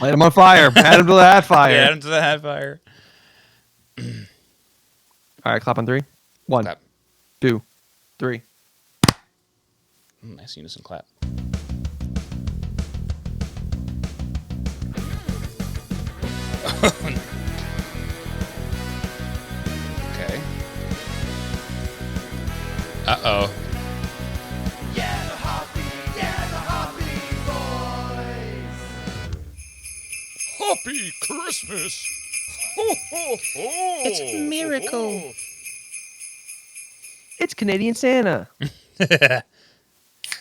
Light him on fire. Add him to the hat fire. Yeah, add him to the hat fire. All right, clap on 3. 1, Clap. 2, 3. Nice unison clap. Okay. Uh-oh. Yeah, the Hoppy boys. Happy Christmas! Ho, ho, ho. It's a miracle. It's Canadian Santa.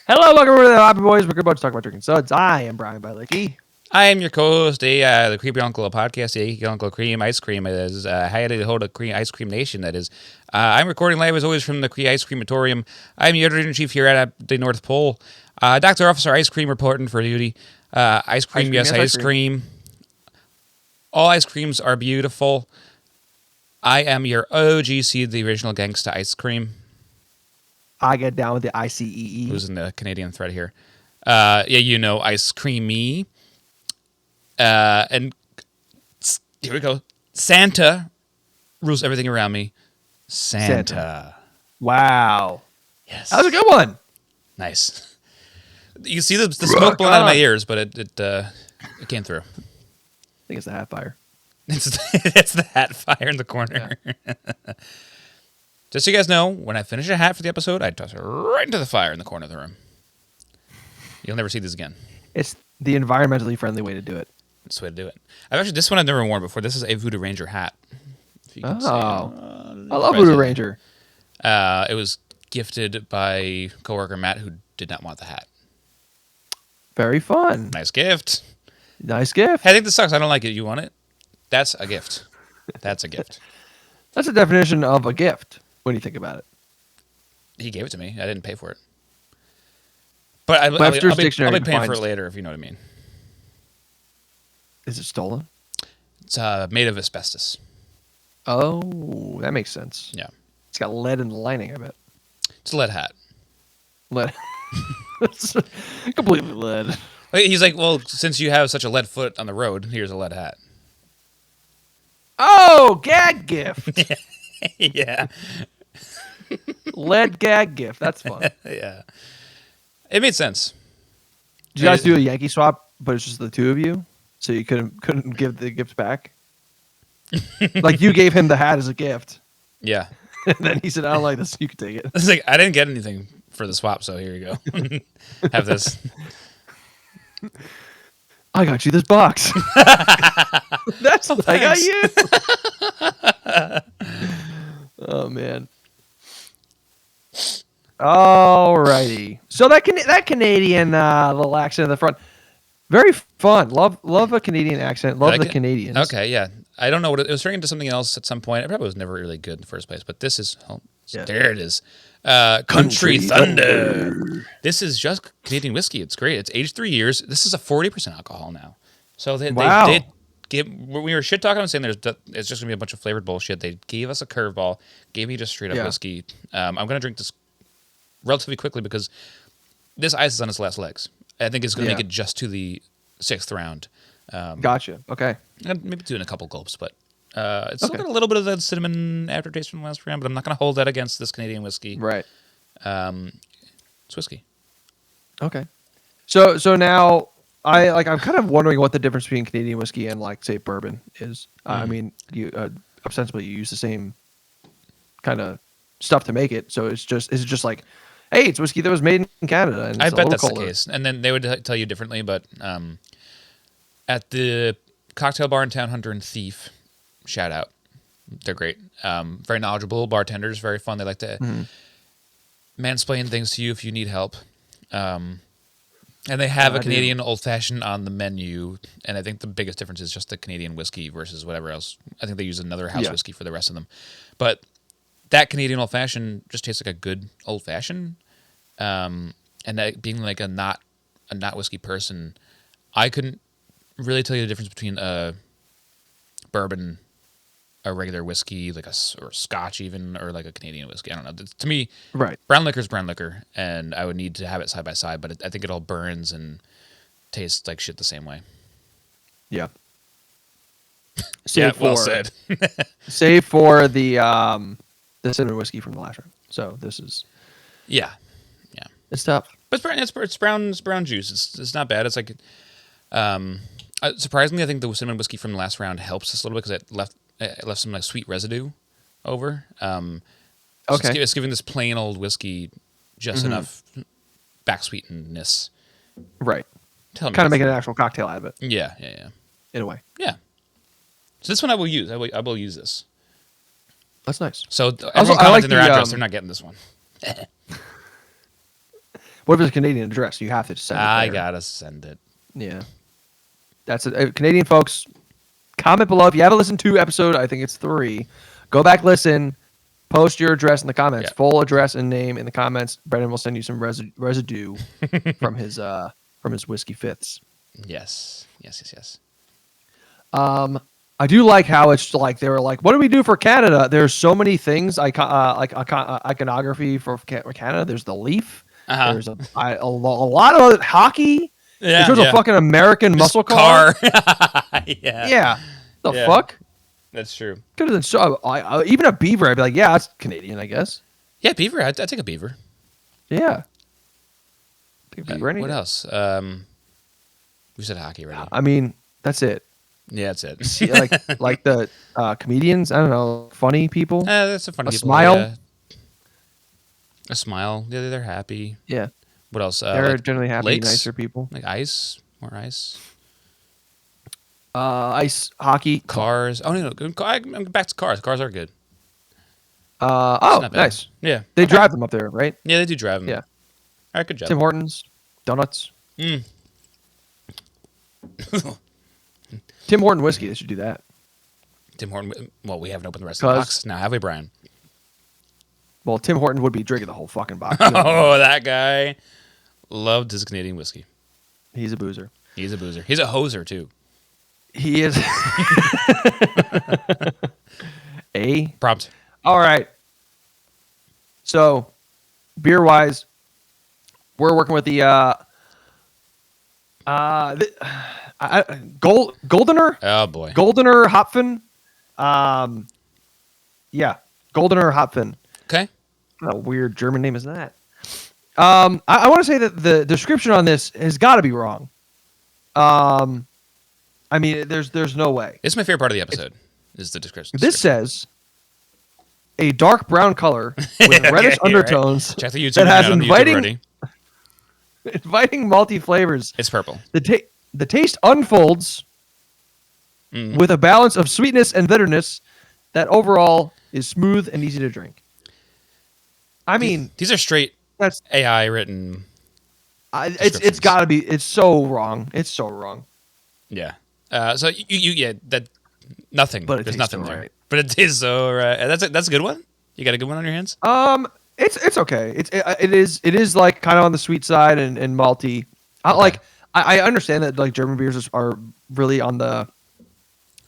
Hello, welcome to the Happy Boys. We're about to talk about drinking suds. I am Brian Bylicki. I am your co-host, the Creepy Uncle of podcast, the Uncle Cream Ice Cream. It is highly to hold a cream ice cream nation. That is, I'm recording live as always from the Ice Creamatorium. I'm the editor-in-chief here at the North Pole. Dr. Officer Ice Cream reporting for duty. Ice cream, yes, ice cream. All ice creams are beautiful. I am your OGC, the original gangsta ice cream. I get down with the ICEE. Who's in the Canadian thread here? Yeah, you know, ice creamy. And here we go. Santa rules everything around me. Santa. Wow. Yes. That was a good one. Nice. You see the smoke blowing out of my ears, but it came through. I think it's the hat fire. It's the hat fire in the corner. Yeah. Just so you guys know, when I finish a hat for the episode, I toss it right into the fire in the corner of the room. You'll never see this again. It's the environmentally friendly way to do it. That's the way to do it. This one I've never worn before. This is a Voodoo Ranger hat. If you can see. I love Voodoo Ranger. It was gifted by coworker Matt, who did not want the hat. Very fun. Nice gift. Nice gift. Hey, I think this sucks. I don't like it. You want it? That's a gift. That's a gift. That's a definition of a gift when you think about it. He gave it to me. I didn't pay for it. But I'll be paying for it later, if you know what I mean. Is it stolen? It's made of asbestos. Oh, that makes sense. Yeah. It's got lead in the lining, I bet. It's a lead hat. Lead. It's completely lead. He's like, well, since you have such a lead foot on the road, here's a lead hat. Oh, gag gift. Yeah. Lead gag gift. That's fun. Yeah. It made sense. Did you guys do a Yankee swap, but it's just the two of you? So you couldn't give the gift back? Like you gave him the hat as a gift. Yeah. And then he said, I don't like this. You can take it. It's like, I didn't get anything for the swap, so here you go. Have this. I got you this box. That's what I got you. Oh, man. Alrighty. So that Canadian little accent in the front, very fun. Love a Canadian accent. Love the Canadians. Okay, yeah. I don't know what it was turning into something else at some point. It probably was never really good in the first place, but this is there it is. Country Thunder. This is just Canadian whiskey. It's great. It's aged 3 years. This is a 40% alcohol now. So they did give. When we were shit talking and saying it's just gonna be a bunch of flavored bullshit, they gave us a curveball, gave me just straight up whiskey. I'm gonna drink this relatively quickly because this ice is on its last legs. I think it's gonna make it just to the 6th round. Gotcha. Okay. And maybe doing a couple gulps, but it's still got a little bit of that cinnamon aftertaste from the last round. But I'm not gonna hold that against this Canadian whiskey. Right. It's whiskey. Okay. So now. I'm kind of wondering what the difference between Canadian whiskey and like say bourbon is. I mean, you ostensibly you use the same kind of stuff to make it. So is it just like, hey, it's whiskey that was made in Canada? And I bet that's the case. And then they would tell you differently. But at the cocktail bar in town, Hunter and Thief, shout out, they're great. Very knowledgeable bartenders, very fun. They like to mansplain things to you if you need help. And they have a Canadian old-fashioned on the menu, and I think the biggest difference is just the Canadian whiskey versus whatever else. I think they use another house whiskey for the rest of them. But that Canadian old-fashioned just tastes like a good old-fashioned. And that being like a not whiskey person, I couldn't really tell you the difference between a bourbon, a regular whiskey, like or Scotch even, or like a Canadian whiskey. I don't know. To me, brown liquor is brown liquor, and I would need to have it side by side. But I think it all burns and tastes like shit the same way. Yeah. Yeah, Save well for said. save for the cinnamon whiskey from the last round. So this is Yeah, yeah. it's tough. But it's brown juice. It's not bad. It's like, surprisingly, I think the cinnamon whiskey from the last round helps us a little bit because it left some like sweet residue over. So Okay. it's giving this plain old whiskey just enough back sweetenness. Right. Tell me, Kind of making an actual cocktail out of it yeah, in a way. yeah. So this one I will use. I will use this. That's nice. So Also, everyone I comments like in their the, address. They're not getting this one. What if it's a Canadian address? You have to send it I there. gotta send it. Yeah. That's it. Canadian folks, comment below. If you haven't listened to episode, I think it's 3, go back, listen, post your address in the comments, Yeah. full address and name in the comments. Brendan will send you some residue from his whiskey fifths. Yes. I do like how it's like they were like, what do we do for Canada? There's so many things iconography for Canada. There's the leaf. Uh-huh. There's a lot of hockey. Yeah. There's a fucking American muscle car. Yeah. Yeah. The Yeah. fuck? That's true. Could have been so. Even a beaver, I'd be like, yeah, that's Canadian, I guess. Yeah, beaver. I'd take a beaver. Yeah. Take a beaver any What day. else? We said hockey already. I mean, that's it. Yeah, that's it. See, like the comedians, I don't know, funny people. That's a funny A people, smile? yeah. A smile. Yeah, they're happy. Yeah. What else? They're Like generally happy, lakes? nicer people. Like ice, more ice. Ice hockey. Cars. Oh no, I'm back to cars. Cars are good. Oh, Not bad. nice. Yeah. They drive them up there, right? Yeah, they do drive them. Yeah. All right, good job. Tim Hortons, donuts. Mm. Tim Horton whiskey. They should do that. Tim Horton. Well, we haven't opened the rest of the 'Cause- box now, have we, Brian? Well, Tim Horton would be drinking the whole fucking box. Oh, that guy loved his Canadian whiskey. He's a boozer. He's a boozer. He's a hoser too. He is. Prompt. All right. So, beer wise, we're working with the Goldener Oh boy. Goldener Hopfen. Yeah, Goldener Hopfen. Okay. What a weird German name is that? I want to say that the description on this has got to be wrong. I mean, there's no way. It's my favorite part of the episode. Is the description. This says a dark brown color with reddish right. undertones Check the YouTube. that has right on the YouTube inviting already. inviting malty flavors. It's purple. The taste unfolds with a balance of sweetness and bitterness that overall is smooth and easy to drink. I mean, These are straight that's AI written. it's got to be. It's so wrong. It's so wrong. Yeah. So yeah, that nothing. But it There's tastes nothing so there. right. But it tastes so right. That's a good one. You got a good one on your hands. It's okay. It is like kind of on the sweet side and malty. I understand that like German beers are really on the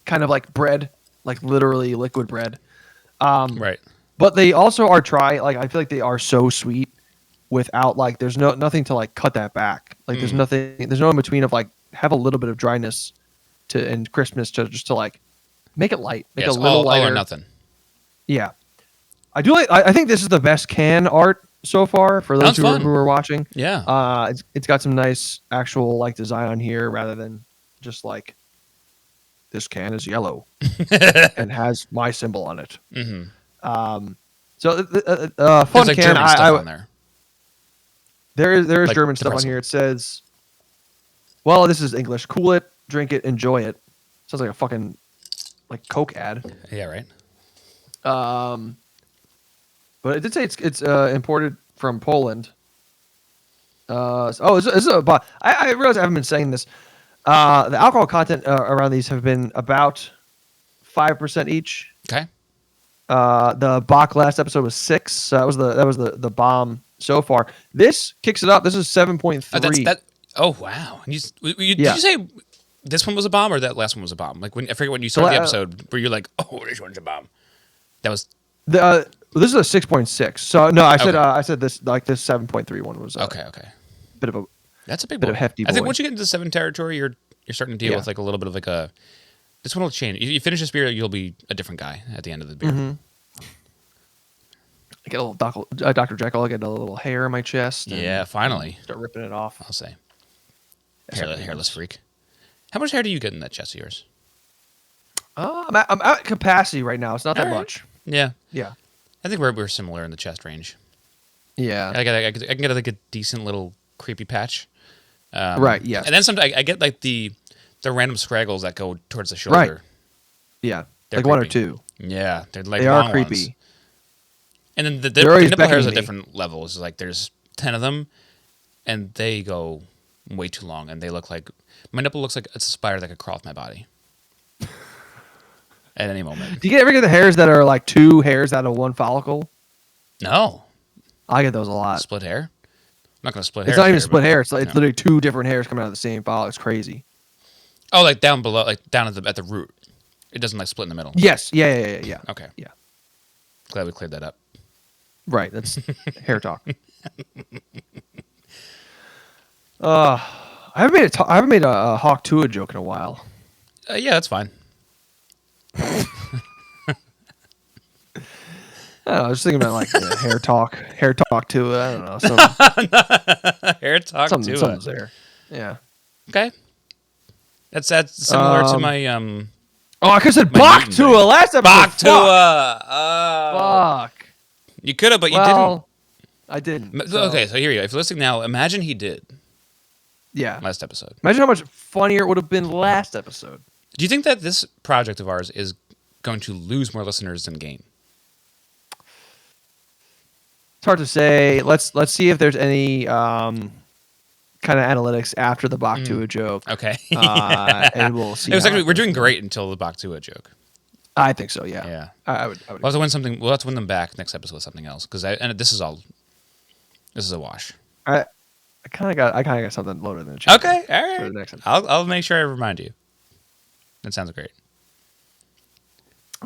kind of like bread, like literally liquid bread. Right. But they also are I feel like they are so sweet without like there's nothing to like cut that back. Like there's no in between of like have a little bit of dryness and crispness to like make it light, make Yeah, it it's a little all lighter. or nothing. Yeah. I do like I think this is the best can art so far for those Sounds fun. who are watching. Yeah. It's got some nice actual like design on here rather than just like this can is yellow and has my symbol on it. Mm-hmm. So There's fun like can. German stuff on there. There is Like German stuff on depressing. here. It says, well, this is English. Cool it, drink it, enjoy it. Sounds like a fucking like Coke ad. Yeah. Right. But it did say it's imported from Poland. Is it but I realize I haven't been saying this. The alcohol content around these have been about 5% each. Okay. The Bach last episode was 6. So that was the bomb so far. This kicks it up. This is 7.3. Oh wow! And did Yeah. you say this one was a bomb or that last one was a bomb? Like I forget when you started the episode where you're like, "Oh, this one's a bomb." That was This is a 6.6. So no, I said Okay. I said this like this 7.3 one was okay. bit of a That's a big Bit boy. of hefty I think boy. once you get into 7 territory, you're You're starting to deal Yeah. with like a little bit of like a. This one will change. If you finish this beer, you'll be a different guy at the end of the beer. Mm-hmm. I get a little Dr. Jekyll. I get a little hair in my chest. and Yeah, finally. Start ripping it off. I'll say. That's not Hairless nice. freak. How much hair do you get in that chest of yours? I'm at capacity right now. It's not that All right. much. Yeah. Yeah. I think we're similar in the chest range. Yeah. I can get like a decent little creepy patch. Right. Yes. And then sometimes I get like the random scraggles that go towards the shoulder. Right. Yeah. They're like one or creepy. two. Yeah, they're like They long are creepy. ones. And then the They're always nipple hairs beckoning are me. different levels. Like there's 10 of them, and they go way too long, and they look like my nipple looks like it's a spider that could crawl off my body at any moment. Do you ever get the hairs that are like two hairs out of one follicle? No, I get those a lot. split hair. I'm not gonna split It's hair. not even split hair. It's, like, it's no. literally two different hairs coming out of the same follicle. It's crazy. Oh, like down below, like down at the root. It doesn't like split in the middle. Yes. Yeah. Okay. Yeah. Glad we cleared that up. Right. That's hair talk. I haven't made a Hawk Tua joke in a while. Yeah, that's fine. I don't know, I was thinking about like hair talk Tua. I don't know. Hair talk to Something's there. Yeah. Okay. That's similar to my Oh, I could have said My Bach Newton Tua thing. last episode. Bach Fuck. Tua. Fuck. You could have, but you Well, I didn't. didn't. so- Okay, so here you go. If you're listening now, imagine he did Yeah. last episode. Imagine how much funnier it would have been last episode. Do you think that this project of ours is going to lose more listeners than gain? It's hard to say. Let's see if there's any kind of analytics after the Bach Tua joke. Okay. And we'll see. It was how actually, it we're goes. doing great until the Bach Tua joke. I think so. Yeah. Yeah. I would. We'll have to win something. We'll have to win them back next episode with something else because this is a wash. I kind of got something loaded in the chat. Okay, all For right. the next episode. I'll make sure I remind you. That sounds great.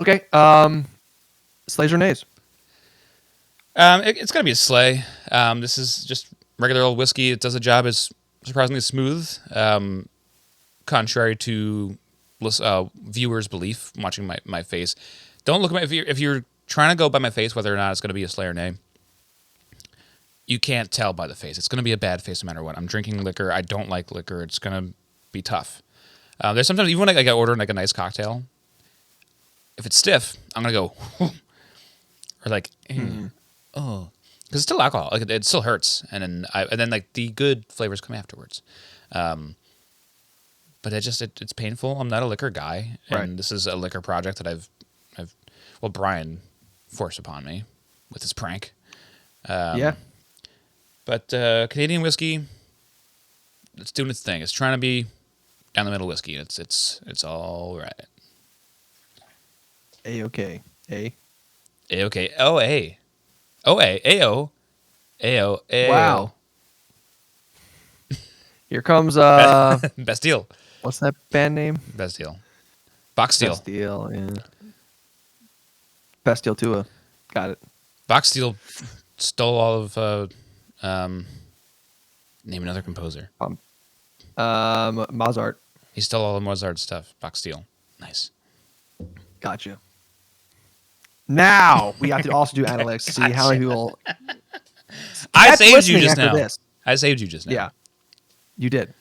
Okay. Slays or nays? It's gonna be a sleigh. This is just regular old whiskey. It does the job. It's surprisingly smooth, contrary to viewers' belief watching my face. Don't look at my if you're trying to go by my face whether or not it's gonna be a sleigh or nay. You can't tell by the face. It's gonna be a bad face no matter what. I'm drinking liquor. I don't like liquor. It's gonna be tough. There's sometimes even when I order like a nice cocktail. If it's stiff, I'm gonna go, or like, oh, because it's still alcohol. Like it still hurts, and then like the good flavors come afterwards. But it's painful. I'm not a liquor guy, and Right. this is a liquor project that I've Brian forced upon me with his prank. Yeah. But Canadian whiskey, it's doing its thing. It's trying to be down the middle whiskey. It's all right. A-okay. A. A-okay. O-A. O-A. A-O. A-O. A-O. Wow. Here comes Best deal. what's that band name? Best deal. Box deal. Bastille. Yeah. Bastille Tua. Got it. Box deal stole all of name another composer. Mozart. He stole all of Mozart's stuff. Box deal. Nice. Gotcha. Now we have to also do analytics to see how many people. I kept saved you listening just after now. this. I saved you just now. Yeah, you did.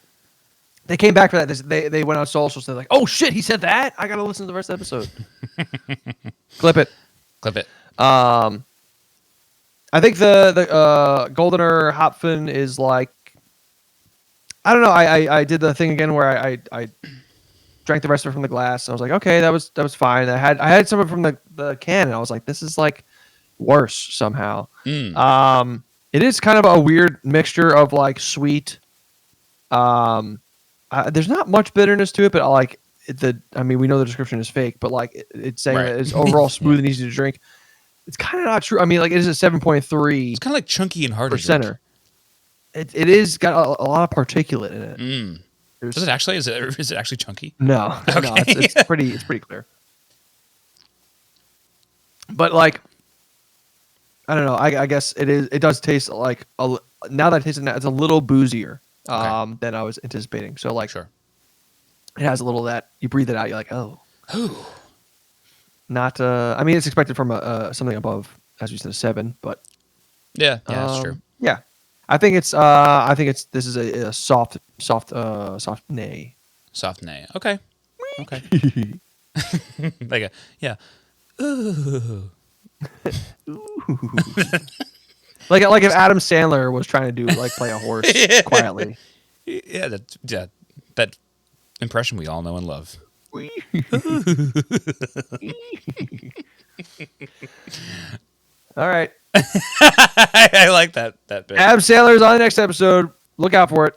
They came back for that. They went on socials. They're like, "Oh shit, he said that! I gotta listen to the rest of the episode." Clip it. Clip it. I think the Goldener Hopfen is like, I don't know. I did the thing again where I drank the rest of it from the glass. And I was like, okay, that was fine. I had some of it from the can, and I was like, this is like worse somehow. It is kind of a weird mixture of like sweet. There's not much bitterness to it, but I mean, we know the description is fake, but like it's saying Right. that it's overall smooth and easy to drink. It's kind of not true. I mean, like it is a 7.3 It's kind of like chunky and hard to drink. percenter. It is got a lot of particulate in it. There's- Does it actually? Is it actually chunky? No, no, it's pretty clear. But like, I don't know. I guess it is. It does taste like now that I taste it, now, it's a little boozier than I was anticipating. So like, Sure. It has a little of that. You breathe it out. You're like, oh, Ooh. not. I mean, it's expected from something above, as we said, a 7. But Yeah, that's true. yeah, I think it's. I think it's. This is a soft nay. Soft nay. Okay. Like a yeah. Ooh. Like if Adam Sandler was trying to do play a horse quietly. Yeah, that impression we all know and love. All right. I like that bit. Adam Sandler's on the next episode. Look out for it.